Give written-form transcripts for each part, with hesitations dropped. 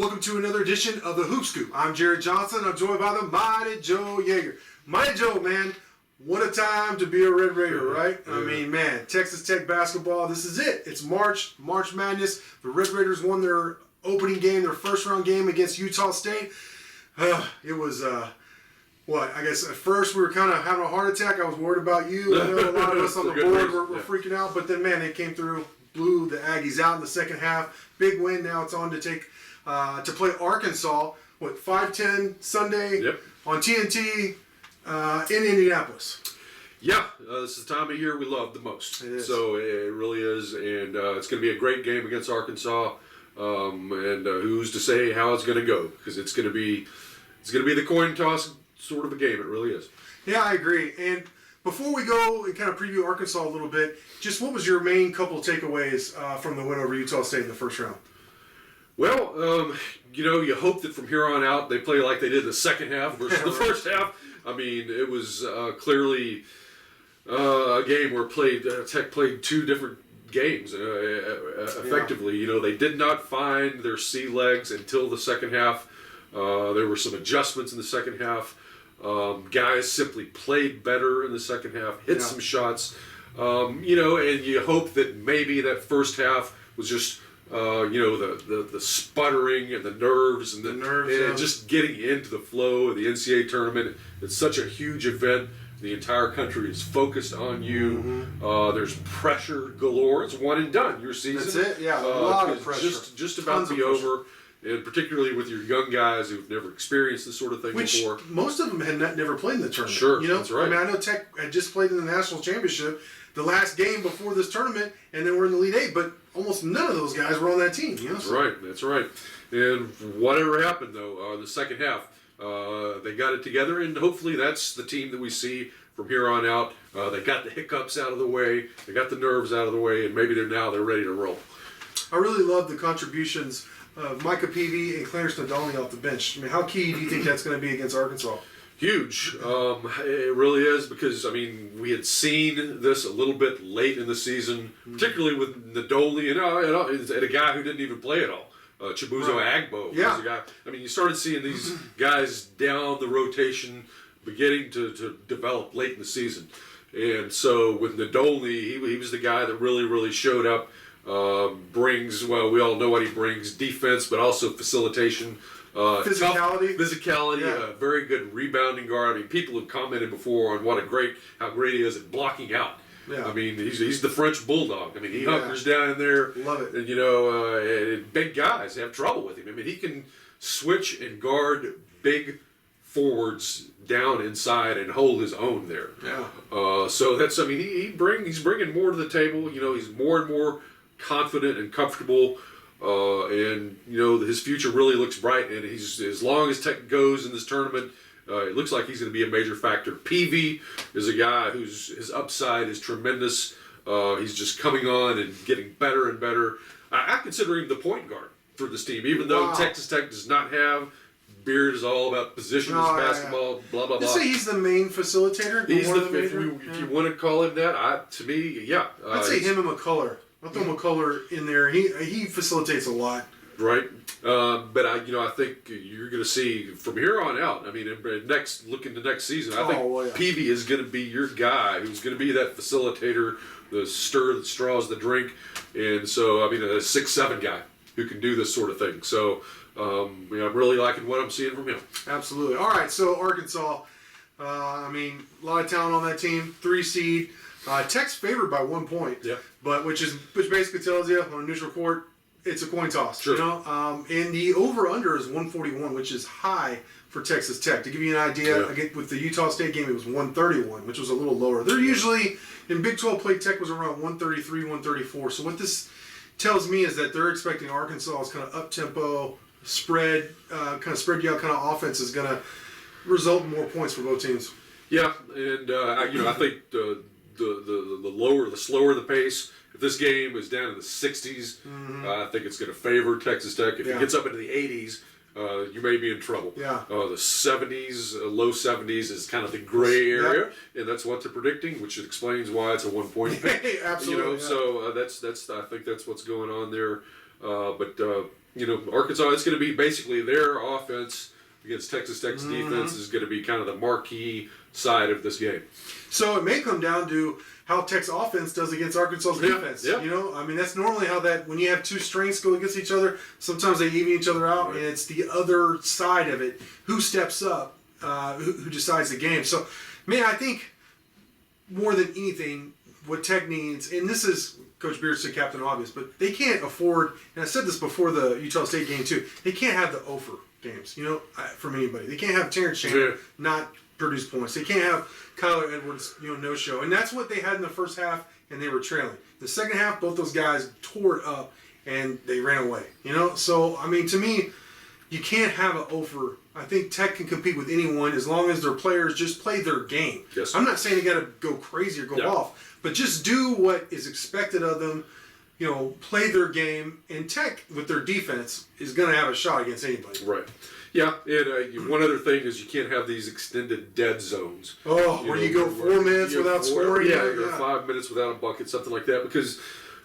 Welcome to another edition of the Hoop Scoop. I'm Jarret Johnson. I'm joined by the mighty Joe Yeager. Mighty Joe, man, what a time to be a Red Raider, right? I mean, man, Texas Tech basketball, this is it. It's March Madness. The Red Raiders won their opening game, their first round game against Utah State. It was, I guess at first we were kind of having a heart attack. I was worried about you. I know a lot of us on the board were freaking out. But then, man, they came through, blew the Aggies out in the second half. Big win. Now it's on to play Arkansas, 5-10 Sunday on TNT in Indianapolis. Yeah, this is the time of year we love the most. It is. So it really is, and it's going to be a great game against Arkansas. And who's to say how it's going to go? Because it's going to be the coin toss sort of a game. It really is. Yeah, I agree. And before we go and kind of preview Arkansas a little bit, just what was your main couple of takeaways from the win over Utah State in the first round? Well, you hope that from here on out they play like they did in the second half versus the first half. I mean, it was clearly a game where Tech played two different games effectively. Yeah. They did not find their sea legs until the second half. There were some adjustments in the second half. Guys simply played better in the second half, hit some shots. And you hope that maybe that first half was just the sputtering and the nerves and just getting into the flow of the NCAA tournament. It's such a huge event. The entire country is focused on you. Mm-hmm. There's pressure galore. It's one and done. Your season. That's it. Yeah, a lot of pressure. Just about to be over. And particularly with your young guys who've never experienced this sort of thing before. Most of them had never played in the tournament. Sure, that's right. I mean, I know Tech had just played in the national championship, the last game before this tournament, and then we're in the Elite Eight, but almost none of those guys were on that team. That's right. And whatever happened, though, the second half, they got it together, and hopefully that's the team that we see from here on out. They got the hiccups out of the way, they got the nerves out of the way, and maybe they're ready to roll. I really love the contributions of Micah Peavy and Clarence Nadolny off the bench. I mean, how key do you think that's going to be against Arkansas? Huge. It really is because, we had seen this a little bit late in the season, particularly with Nadolny and a guy who didn't even play at all. Chibuzo Agbo was a guy. You started seeing these guys down the rotation beginning to develop late in the season. And so with Nadolny, he was the guy that really showed up. We all know what he brings, defense, but also facilitation. Physicality, very good rebounding guard. People have commented before on how great he is at blocking out. Yeah. He's the French bulldog. He hunkers down in there. Love it. And, and big guys have trouble with him. He can switch and guard big forwards down inside and hold his own there. Yeah. So that's, he's bringing more to the table. He's more and more confident and comfortable. And his future really looks bright, and he's, as long as Tech goes in this tournament, it looks like he's going to be a major factor. Peavy is a guy his upside is tremendous. He's just coming on and getting better and better. I consider him the point guard for this team, even though Texas Tech does not have. Beard is all about positionless basketball, blah, blah, blah. You say he's the main facilitator? If you want to call him that, I'd say him and McCullough. I'll throw McCullough in there. He facilitates a lot. Right. But I think you're going to see from here on out, looking to next season, I think Peavy is going to be your guy who's going to be that facilitator, the stir that straws the drink. And so, a 6'7" guy who can do this sort of thing. So, I'm really liking what I'm seeing from him. Absolutely. All right, so Arkansas, a lot of talent on that team, 3 seed. Tech's favored by 1 point. Yeah. But which basically tells you on a neutral court, it's a coin toss. Sure. And the over/under is 141, which is high for Texas Tech. To give you an idea, again, with the Utah State game, it was 131, which was a little lower. They're usually in Big 12 play. Tech was around 133, 134. So what this tells me is that they're expecting Arkansas's kind of up tempo, spread you out kind of offense is going to result in more points for both teams. Yeah, and I think the slower the pace. If this game is down in the 60s, I think it's going to favor Texas Tech. If it gets up into the 80s, you may be in trouble. Yeah. The 70s, low 70s is kind of the gray area, and that's what they're predicting, which explains why it's a 1 point pick. Absolutely. So I think that's what's going on there. But Arkansas, it's going to be basically their offense against Texas Tech's defense is going to be kind of the marquee side of this game. So it may come down to how Tech's offense does against Arkansas's defense. Yeah. That's normally how that, when you have two strengths go against each other, sometimes they even each other out, and it's the other side of it, who steps up, who decides the game. So, man, I think more than anything, what Tech needs, and this is, Coach Beard said Captain Obvious, but they can't afford, and I said this before the Utah State game too, they can't have the Ofer games, from anybody. They can't have Terrence Shannon not produce points. They can't have Kyler Edwards, no show. And that's what they had in the first half, and they were trailing. The second half, both those guys tore it up, and they ran away. So, to me, you can't have an Ofer. I think Tech can compete with anyone as long as their players just play their game. Yes. I'm not saying they got to go crazy or go off, but just do what is expected of them. Play their game, and Tech with their defense is going to have a shot against anybody. Right. Yeah, and one other thing is you can't have these extended dead zones. Where you go 4 minutes without scoring. Or 5 minutes without a bucket, something like that, because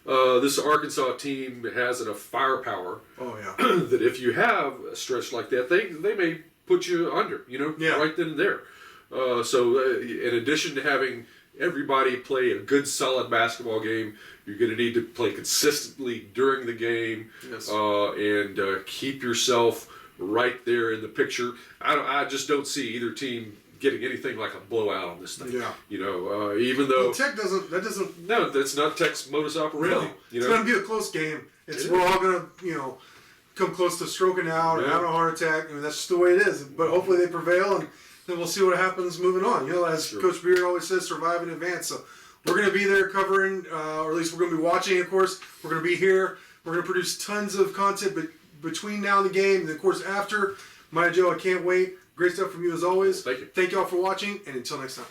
this Arkansas team has enough firepower that if you have a stretch like that, they may put you under, right then and there. So in addition to having everybody play a good, solid basketball game, you're going to need to play consistently during the game and keep yourself right there in the picture. I just don't see either team getting anything like a blowout on this thing. Yeah. Even though Tech doesn't. No, that's not Tech's modus operandi. No. It's going to be a close game. We're all going to come close to stroking out and having a heart attack. That's just the way it is. But hopefully they prevail, and then we'll see what happens moving on. As Coach Beard always says, survive in advance. So we're going to be there covering, or at least we're going to be watching. Of course, we're going to be here. We're going to produce tons of content, but between now and the game, and of course after. Mighty Joe, I can't wait. Great stuff from you as always. Thank you. Thank y'all for watching, and until next time.